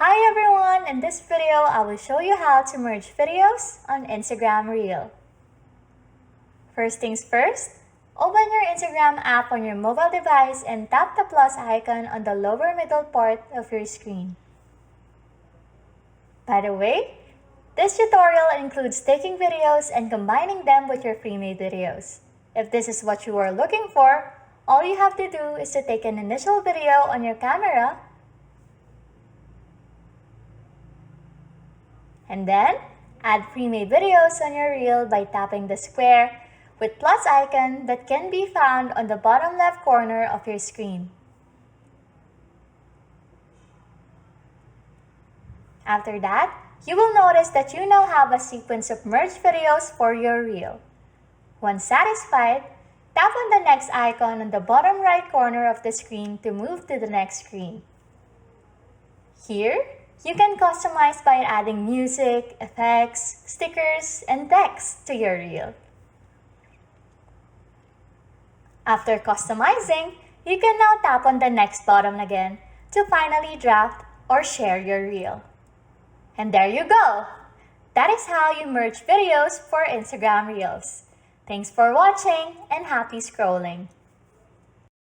Hi everyone! In this video, I will show you how to merge videos on Instagram Reel. First things first, open your Instagram app on your mobile device and tap the plus icon on the lower middle part of your screen. By the way, this tutorial includes taking videos and combining them with your pre-made videos. If this is what you are looking for, all you have to do is to take an initial video on your camera and then add pre-made videos on your reel by tapping the square with plus icon that can be found on the bottom left corner of your screen. After that, you will notice that you now have a sequence of merged videos for your reel. Once satisfied, tap on the next icon on the bottom right corner of the screen to move to the next screen. Here, you can customize by adding music, effects, stickers, and text to your reel. After customizing, you can now tap on the next button again to finally draft or share your reel. And there you go! That is how you merge videos for Instagram Reels. Thanks for watching and happy scrolling!